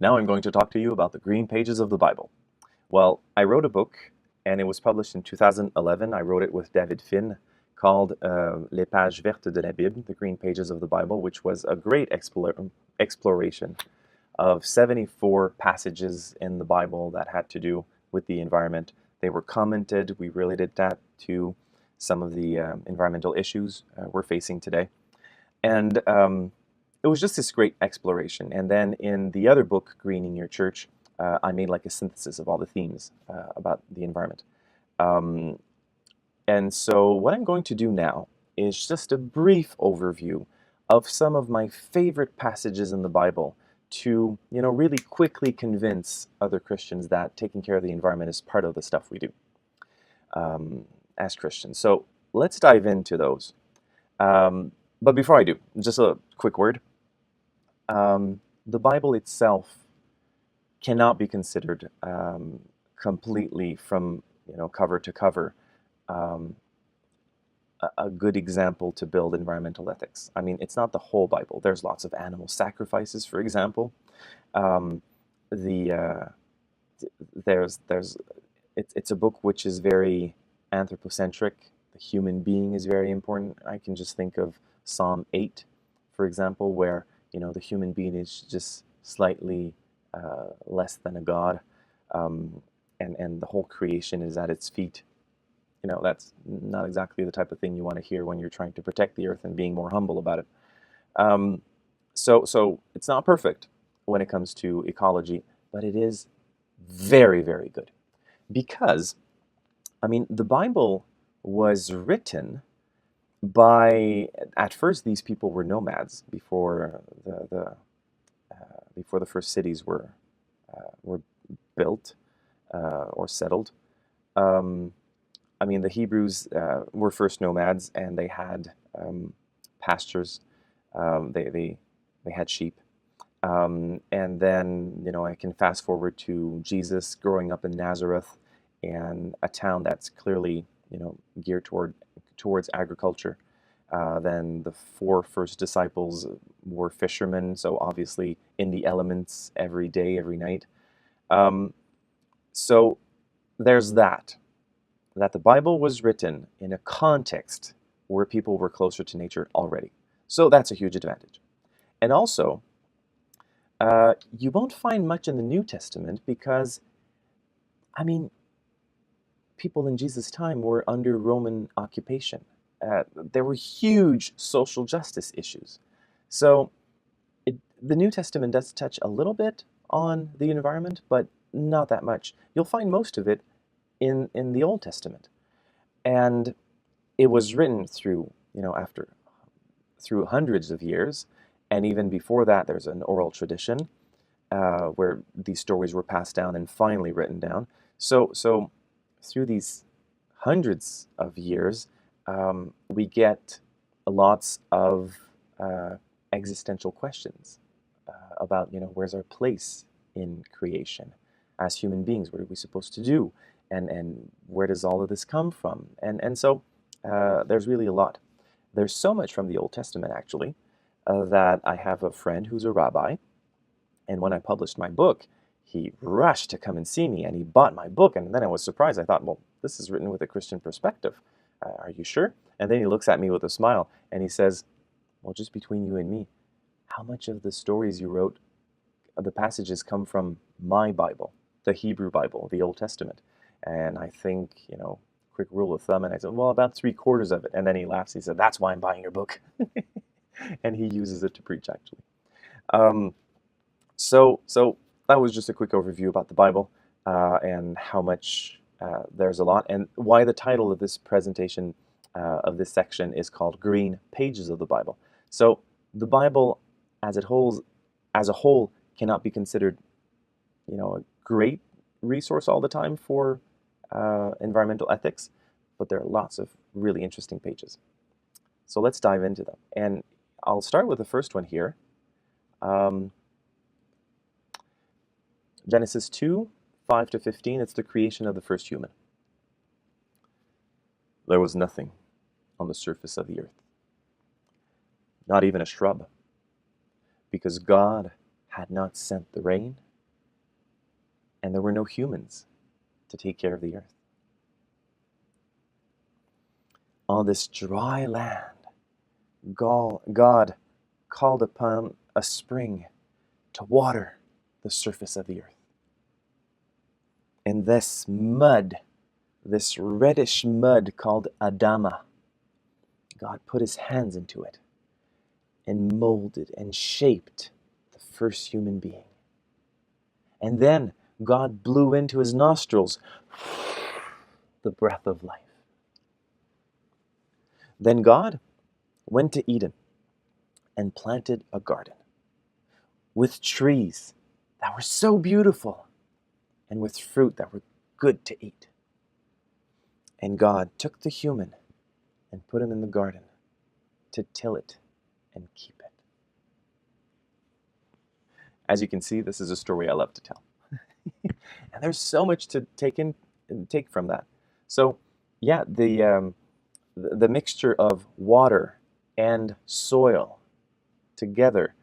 Now I'm going to talk to you about the green pages of the Bible. Well, I wrote a book, and it was published in 2011. I wrote it with David Finn, called Les Pages Vertes de la Bible, the green pages of the Bible, which was a great exploration of 74 passages in the Bible that had to do with the environment. They were commented. We related that to some of the environmental issues we're facing today. And it was just this great exploration. And then in the other book, Greening Your Church, I made like a synthesis of all the themes about the environment. And so what I'm going to do now is just a brief overview of some of my favorite passages in the Bible to, really quickly convince other Christians that taking care of the environment is part of the stuff we do as Christians. So let's dive into those. But before I do, just a quick word. The Bible itself cannot be considered completely from cover to cover a good example to build environmental ethics. I mean, it's not the whole Bible. There's lots of animal sacrifices, for example. It's a book which is very anthropocentric. The human being is very important. I can just think of Psalm 8, for example, where the human being is just slightly less than a god, and the whole creation is at its feet. That's not exactly the type of thing you want to hear when you're trying to protect the earth and being more humble about it. So it's not perfect when it comes to ecology, but it is very, very good. Because, the Bible was written by, at first, these people were nomads before the first cities were built or settled. The Hebrews were first nomads, and they had pastures. They had sheep, and then I can fast forward to Jesus growing up in Nazareth, and a town that's clearly geared towards agriculture. Then the 4 first disciples were fishermen, so obviously in the elements every day, every night. So there's that the Bible was written in a context where people were closer to nature already. So that's a huge advantage. And also, you won't find much in the New Testament because, people in Jesus' time were under Roman occupation. There were huge social justice issues. So the New Testament does touch a little bit on the environment, but not that much. You'll find most of it in the Old Testament. And it was written through hundreds of years. And even before that, there's an oral tradition where these stories were passed down and finally written down. So through these hundreds of years, we get lots of existential questions about, where's our place in creation as human beings? What are we supposed to do? And where does all of this come from? And so there's really a lot. There's so much from the Old Testament, actually, that I have a friend who's a rabbi. And when I published my book, he rushed to come and see me, and he bought my book. And then I was surprised. I thought, well, this is written with a Christian perspective. Are you sure? And then he looks at me with a smile, and he says, well, just between you and me, how much of the stories you wrote, the passages come from my Bible, the Hebrew Bible, the Old Testament? And I think, quick rule of thumb, and I said, well, about 3/4 of it. And then he laughs. He said, that's why I'm buying your book. And he uses it to preach, actually. So that was just a quick overview about the Bible and how much there's a lot, and why the title of this presentation, of this section, is called Green Pages of the Bible. So the Bible as a whole cannot be considered, a great resource all the time for environmental ethics, but there are lots of really interesting pages. So let's dive into them. And I'll start with the first one here. Genesis 2, 5-15, it's the creation of the first human. There was nothing on the surface of the earth, not even a shrub, because God had not sent the rain, and there were no humans to take care of the earth. On this dry land, God called upon a spring to water the surface of the earth. And this mud, this reddish mud called Adama, God put his hands into it and molded and shaped the first human being. And then God blew into his nostrils the breath of life. Then God went to Eden and planted a garden with trees that were so beautiful and with fruit that were good to eat. And God took the human and put him in the garden to till it and keep it. As you can see, this is a story I love to tell. And there's so much to take from that. So, yeah, the mixture of water and soil together,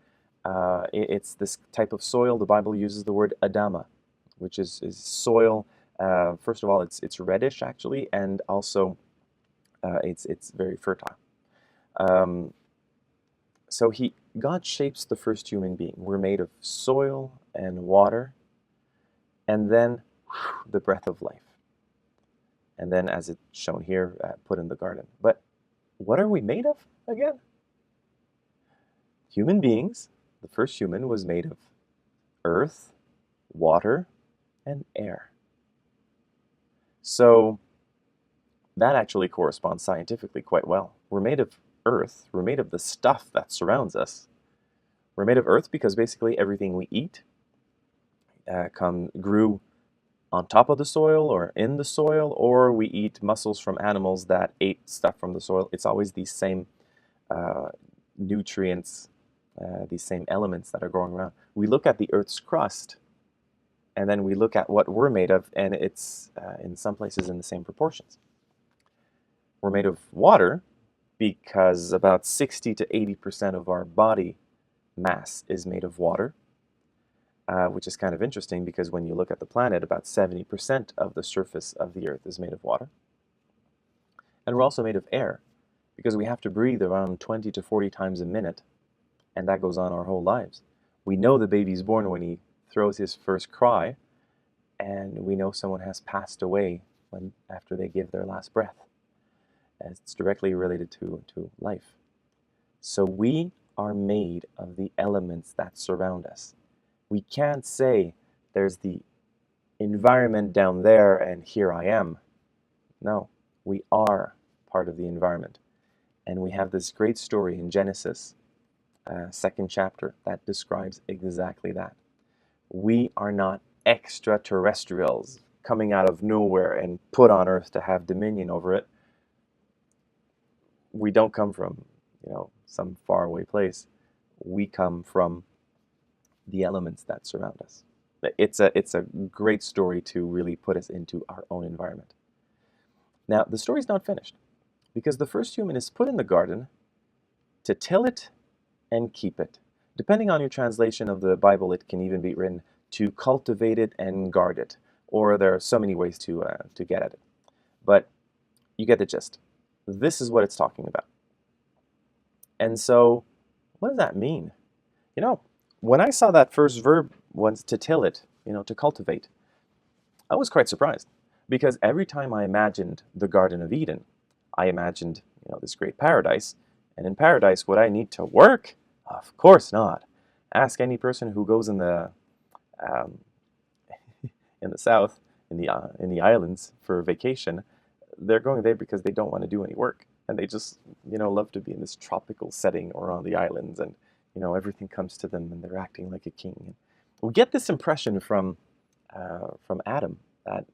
it's this type of soil. The Bible uses the word Adama, which is soil. First of all, it's reddish actually, and also it's very fertile. So God shapes the first human being. We're made of soil and water, and then the breath of life. And then, as it's shown here, put in the garden. But what are we made of again? Human beings. The first human was made of earth, water, and air. So that actually corresponds scientifically quite well. We're made of earth. We're made of the stuff that surrounds us. We're made of earth because basically everything we eat grew on top of the soil or in the soil, or we eat mussels from animals that ate stuff from the soil. It's always these same nutrients, these same elements that are going around. We look at the Earth's crust, and then we look at what we're made of, and it's in some places in the same proportions. We're made of water because about 60 to 80% of our body mass is made of water. Which is kind of interesting because when you look at the planet, about 70% of the surface of the Earth is made of water. And we're also made of air because we have to breathe around 20 to 40 times a minute, and that goes on our whole lives. We know the baby's born when he throws his first cry, and we know someone has passed away after they give their last breath. It's directly related to life. So we are made of the elements that surround us. We can't say there's the environment down there and here I am. No, we are part of the environment. And we have this great story in Genesis, 2nd chapter, that describes exactly that. We are not extraterrestrials coming out of nowhere and put on Earth to have dominion over it. We don't come from, some faraway place. We come from the elements that surround us. It's a great story to really put us into our own environment. Now, the story's not finished because the first human is put in the garden to till it and keep it. Depending on your translation of the Bible, it can even be written to cultivate it and guard it, or there are so many ways to get at it. But you get the gist. This is what it's talking about. And so, what does that mean? When I saw that first verb was to till it, to cultivate, I was quite surprised because every time I imagined the Garden of Eden, I imagined, this great paradise. And in paradise, would I need to work? Of course not. Ask any person who goes in the south, in the islands for vacation. They're going there because they don't want to do any work, and they just, love to be in this tropical setting or on the islands, and everything comes to them, and they're acting like a king. And we get this impression from Adam that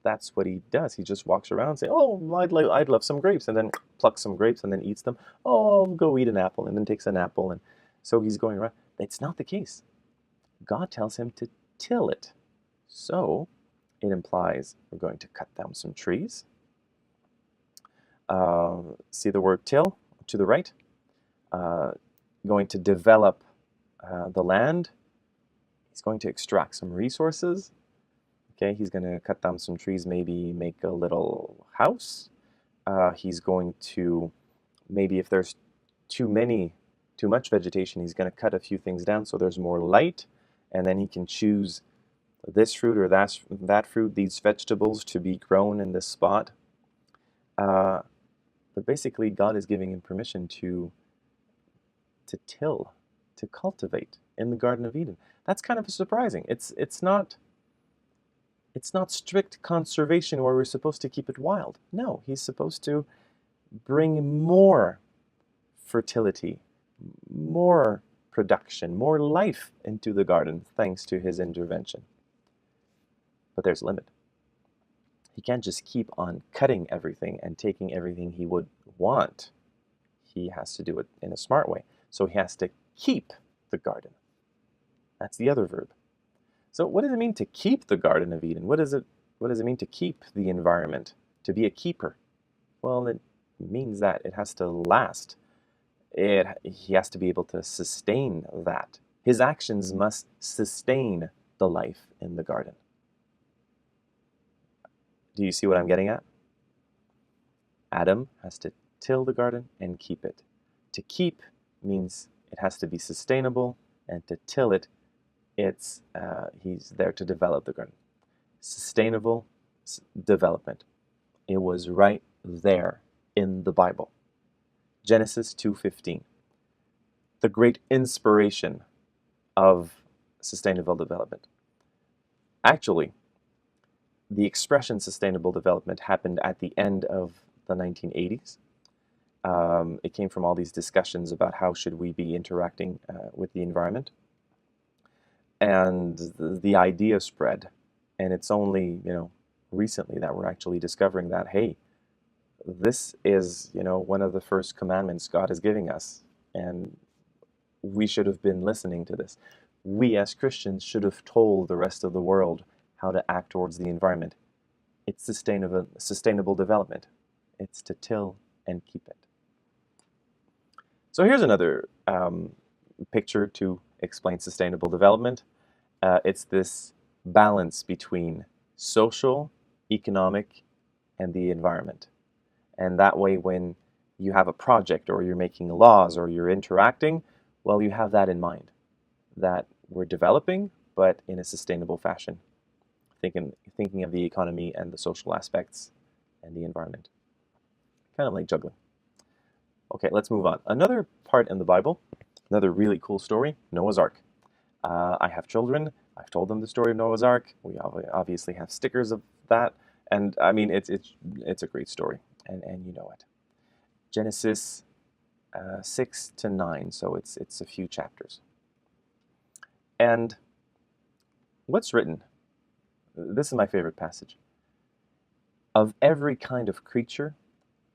that's what he does. He just walks around and says, "Oh, I'd love some grapes," and then plucks some grapes and then eats them. "Oh, I'll go eat an apple," and then takes an apple, and so he's going around. It's not the case. God tells him to till it. So it implies we're going to cut down some trees. See the word till to the right? Going to develop the land. He's going to extract some resources. Okay, he's going to cut down some trees, maybe make a little house. He's going to, maybe if there's too much vegetation, he's going to cut a few things down so there's more light, and then he can choose this fruit or that fruit, these vegetables to be grown in this spot. But basically, God is giving him permission to till, to cultivate in the Garden of Eden. That's kind of surprising. It's not strict conservation where we're supposed to keep it wild. No, he's supposed to bring more fertility, more production, more life into the garden thanks to his intervention. But there's a limit. He can't just keep on cutting everything and taking everything he would want. He has to do it in a smart way. So he has to keep the garden. That's the other verb. So what does it mean to keep the Garden of Eden? What does it mean to keep the environment? To be a keeper? Well, it means that it has to last. He has to be able to sustain that. His actions must sustain the life in the garden. Do you see what I'm getting at? Adam has to till the garden and keep it. To keep means it has to be sustainable, and to till it, he's there to develop the garden. Sustainable development. It was right there in the Bible. Genesis 2:15. The great inspiration of sustainable development. Actually, the expression sustainable development happened at the end of the 1980s. It came from all these discussions about how should we be interacting with the environment. And the idea spread. And it's only, recently that we're actually discovering that, hey, this is, one of the first commandments God is giving us. And we should have been listening to this. We as Christians should have told the rest of the world how to act towards the environment. It's sustainable development. It's to till and keep it. So here's another picture to explain sustainable development. It's this balance between social, economic, and the environment. And that way, when you have a project or you're making laws or you're interacting, well, you have that in mind, that we're developing, but in a sustainable fashion, thinking of the economy and the social aspects and the environment. Kind of like juggling. Okay, let's move on. Another part in the Bible, another really cool story, Noah's Ark. I have children. I've told them the story of Noah's Ark. We obviously have stickers of that. And I mean, it's a great story, and you know it. Genesis 6 to 9, so it's a few chapters. And what's written? This is my favorite passage. Of every kind of creature,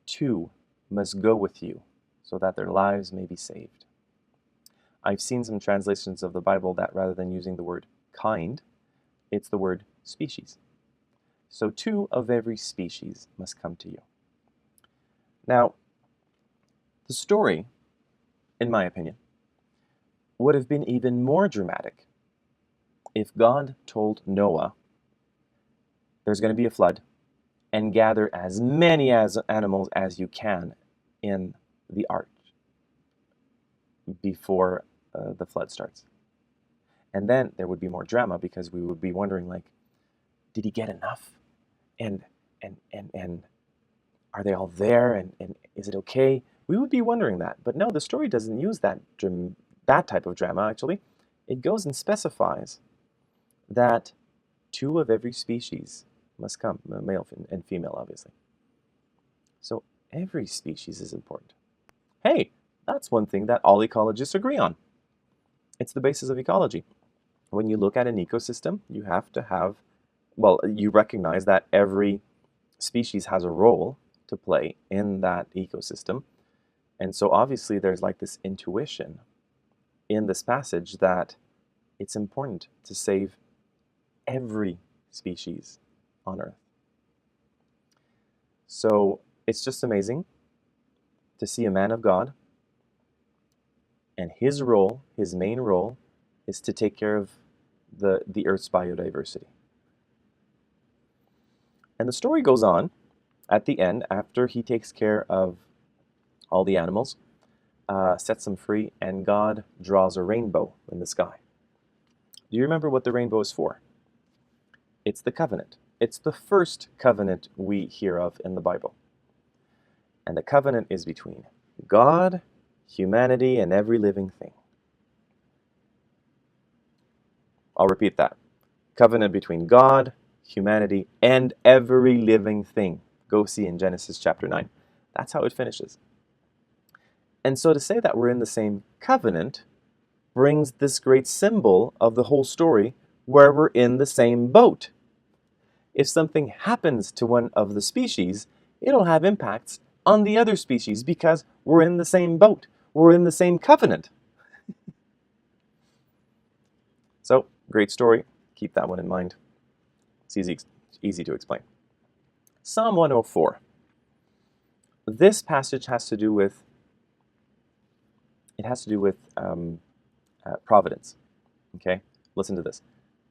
2 must go with you, so that their lives may be saved. I've seen some translations of the Bible that rather than using the word kind, it's the word species. So 2 of every species must come to you. Now, the story, in my opinion, would have been even more dramatic if God told Noah, there's going to be a flood, and gather as many animals as you can in the ark before the flood starts. And then there would be more drama because we would be wondering, like, did he get enough? And are they all there? And is it okay? We would be wondering that. But no, the story doesn't use that type of drama, actually. It goes and specifies that 2 of every species must come, male and female, obviously. So every species is important. Hey, that's one thing that all ecologists agree on. It's the basis of ecology. When you look at an ecosystem, you have to have, you recognize that every species has a role to play in that ecosystem. And so obviously there's like this intuition in this passage that it's important to save every species on Earth. So it's just amazing to see a man of God, and his role, his main role, is to take care of the Earth's biodiversity. And the story goes on at the end, after he takes care of all the animals, sets them free, and God draws a rainbow in the sky. Do you remember what the rainbow is for? It's the covenant. It's the first covenant we hear of in the Bible. And the covenant is between God, humanity, and every living thing. I'll repeat that. Covenant between God, humanity, and every living thing. Go see in Genesis chapter 9. That's how it finishes. And so to say that we're in the same covenant brings this great symbol of the whole story where we're in the same boat. If something happens to one of the species, it'll have impacts on the other species because we're in the same boat. We're in the same covenant. So, great story. Keep that one in mind. It's easy to explain. Psalm 104. This passage has to do with providence. Okay, listen to this.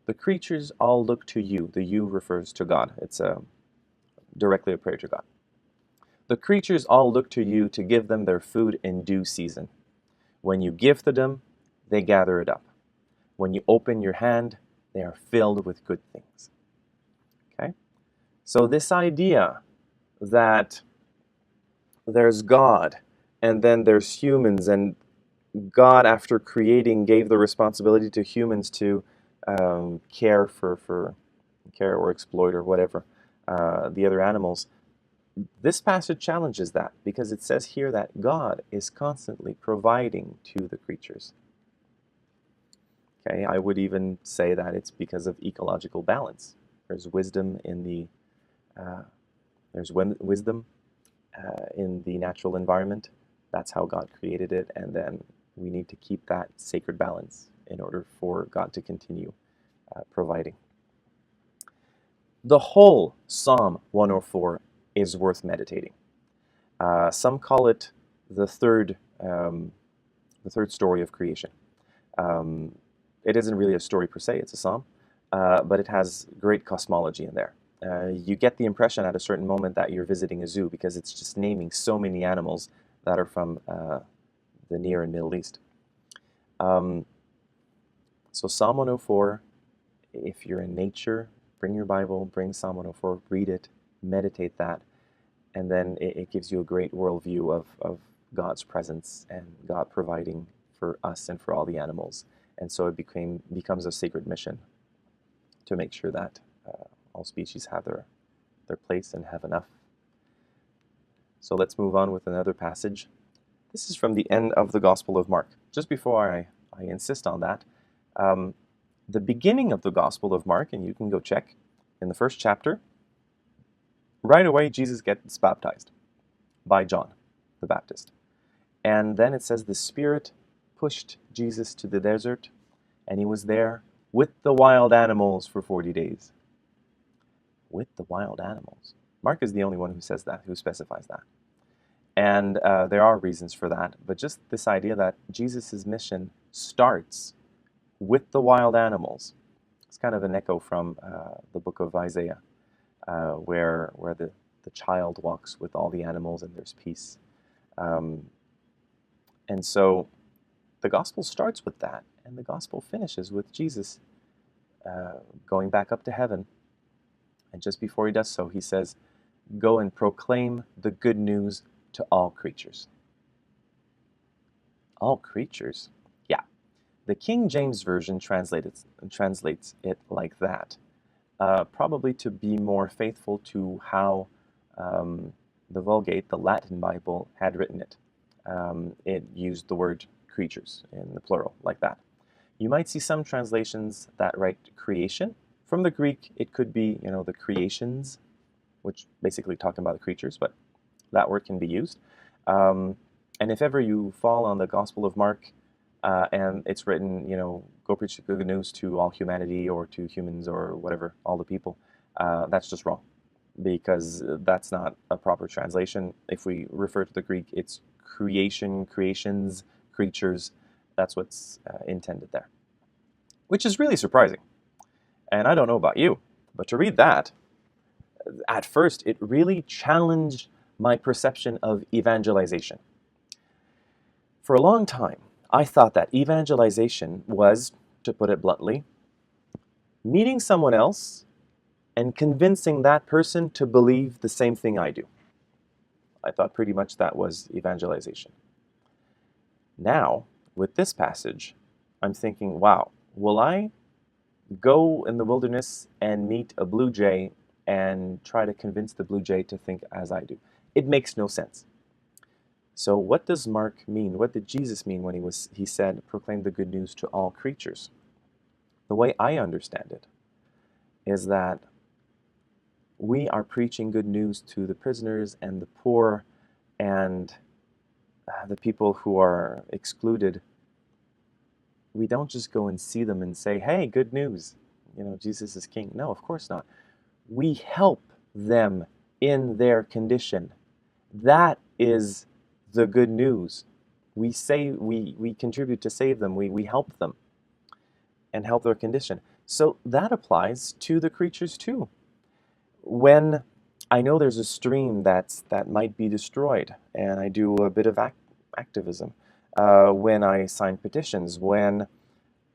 The creatures all look to you. The you refers to God. It's directly a prayer to God. The creatures all look to you to give them their food in due season. When you give to them, they gather it up. When you open your hand, they are filled with good things. Okay? So this idea that there's God, and then there's humans, and God, after creating, gave the responsibility to humans to care or exploit or whatever the other animals. This passage challenges that because it says here that God is constantly providing to the creatures. Okay, I would even say that it's because of ecological balance. There's wisdom in the natural environment. That's how God created it, and then we need to keep that sacred balance in order for God to continue providing. The whole Psalm 104 is worth meditating. Some call it the third story of creation. It isn't really a story per se, it's a psalm, but it has great cosmology in there. You get the impression at a certain moment that you're visiting a zoo because it's just naming so many animals that are from the Near and Middle East. So Psalm 104, if you're in nature, bring your Bible, bring Psalm 104, read it, meditate that, and then it gives you a great worldview of God's presence and God providing for us and for all the animals. And so it becomes a sacred mission to make sure that all species have their place and have enough. So let's move on with another passage. This is from the end of the Gospel of Mark. Just before I insist on that, the beginning of the Gospel of Mark, and you can go check, in the first chapter, right away Jesus gets baptized by John the Baptist. And then it says the Spirit pushed Jesus to the desert, and he was there with the wild animals for 40 days. With the wild animals. Mark is the only one who says that, who specifies that. And there are reasons for that, but just this idea that Jesus' mission starts with the wild animals. It's kind of an echo from the book of Isaiah, where the child walks with all the animals and there's peace. And so the gospel starts with that, and the gospel finishes with Jesus going back up to heaven. And just before he does so, he says, "Go and proclaim the good news to all creatures." All creatures? Yeah. The King James Version translates it like that, probably to be more faithful to how the Vulgate, the Latin Bible, had written it. It used the word creatures in the plural, like that. You might see some translations that write creation. From the Greek, it could be, the creations, which basically talking about the creatures, but that word can be used. And if ever you fall on the Gospel of Mark and it's written, go preach the good news to all humanity or to humans or whatever, all the people, that's just wrong, because that's not a proper translation. If we refer to the Greek, it's creation, creations, creatures. That's what's intended there, which is really surprising. And I don't know about you, but to read that, At first, it really challenged my perception of evangelization. For a long time, I thought that evangelization was, to put it bluntly, meeting someone else and convincing that person to believe the same thing I do. I thought pretty much that was evangelization. Now, with this passage, I'm thinking, wow, will I go in the wilderness and meet a blue jay and try to convince the blue jay to think as I do? It makes no sense. So what does Mark mean? What did Jesus mean when he said, proclaim the good news to all creatures? The way I understand it is that we are preaching good news to the prisoners and the poor and the people who are excluded. We don't just go and see them and say, hey, good news, Jesus is king. No, of course not. We help them in their condition. That is the good news. We contribute to save them. We help them and help their condition. So that applies to the creatures too. When I know there's a stream that might be destroyed, and I do a bit of activism, when I sign petitions, when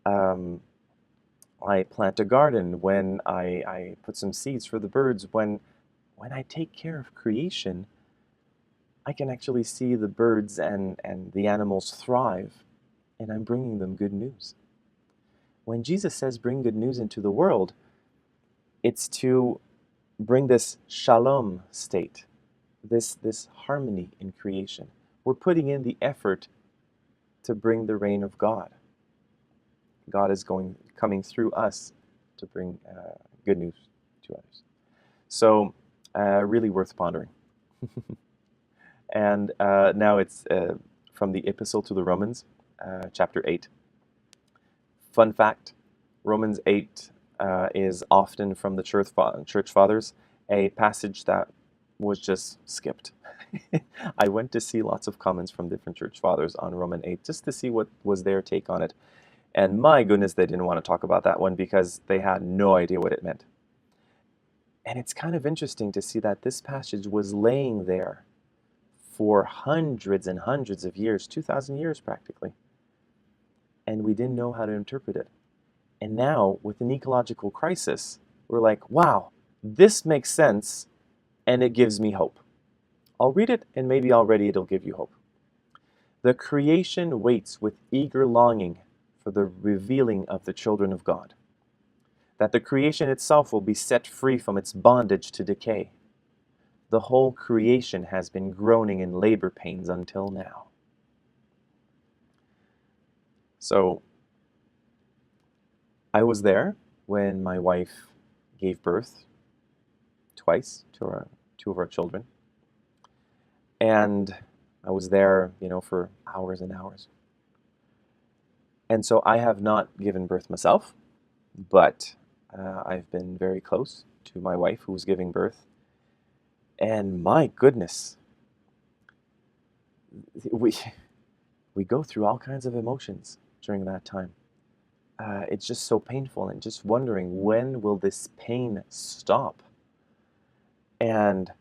I plant a garden, when I put some seeds for the birds, when I take care of creation, I can actually see the birds and the animals thrive, and I'm bringing them good news. When Jesus says bring good news into the world, it's to bring this shalom state, this harmony in creation. We're putting in the effort to bring the reign of God. God is coming through us to bring good news to others. So really worth pondering. And now it's from the Epistle to the Romans, chapter 8. Fun fact, Romans 8 is often from the church fathers, a passage that was just skipped. I went to see lots of comments from different church fathers on Romans 8 just to see what was their take on it. And my goodness, they didn't want to talk about that one because they had no idea what it meant. And it's kind of interesting to see that this passage was laying there for hundreds and hundreds of years, 2,000 years practically. And we didn't know how to interpret it. And now, with an ecological crisis, we're like, wow, this makes sense, and it gives me hope. I'll read it, and maybe already it'll give you hope. The creation waits with eager longing for the revealing of the children of God, that the creation itself will be set free from its bondage to decay. The whole creation has been groaning in labor pains until now. So, I was there when my wife gave birth twice to two of our children. And I was there, for hours and hours. And so I have not given birth myself, but I've been very close to my wife who was giving birth. And my goodness, we go through all kinds of emotions during that time. It's just so painful, and just wondering, when will this pain stop? And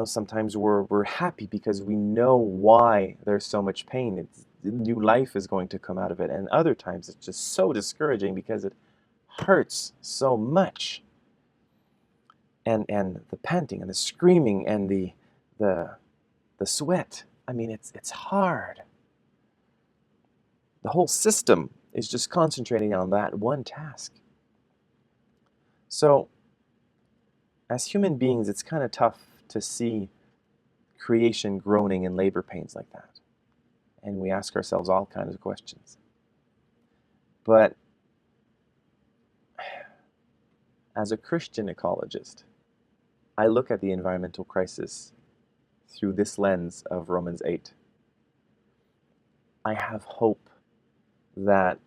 sometimes we're happy because we know why there's so much pain. New life is going to come out of it. And other times it's just so discouraging because it hurts so much. And the panting and the screaming and the sweat. I mean, it's hard. The whole system is just concentrating on that one task. So, as human beings, it's kind of tough to see creation groaning in labor pains like that. And we ask ourselves all kinds of questions. But as a Christian ecologist, I look at the environmental crisis through this lens of Romans 8. I have hope that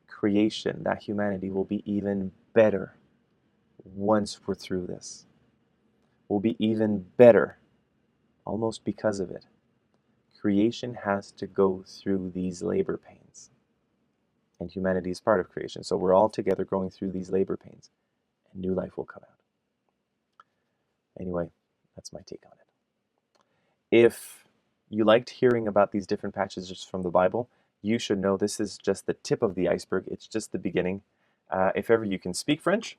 creation, that humanity will be even better once we're through this. Will be even better almost because of it. Creation has to go through these labor pains. And humanity is part of creation. So we're all together going through these labor pains. And new life will come out. Anyway, that's my take on it. If you liked hearing about these different passages from the Bible, you should know this is just the tip of the iceberg. It's just the beginning. If ever you can speak French,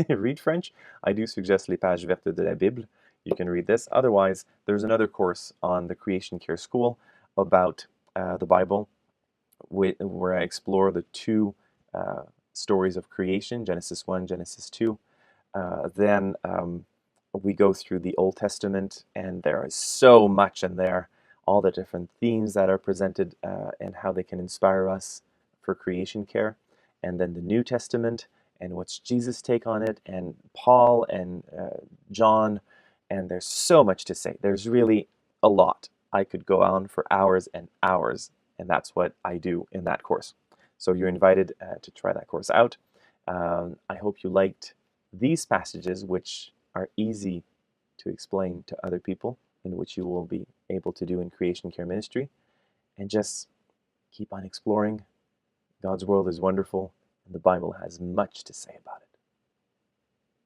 read French, I do suggest Les Pages Vertes de la Bible. You can read this. Otherwise, there's another course on the Creation Care School about the Bible, where I explore the two stories of creation, Genesis 1, Genesis 2. Then we go through the Old Testament, and there is so much in there, all the different themes that are presented and how they can inspire us for creation care. And then the New Testament, and what's Jesus' take on it, and Paul and John, and there's so much to say. There's really a lot. I could go on for hours and hours, and that's what I do in that course. So you're invited to try that course out. I hope you liked these passages, which are easy to explain to other people, and which you will be able to do in creation care ministry. And just keep on exploring. God's world is wonderful, and the Bible has much to say about it.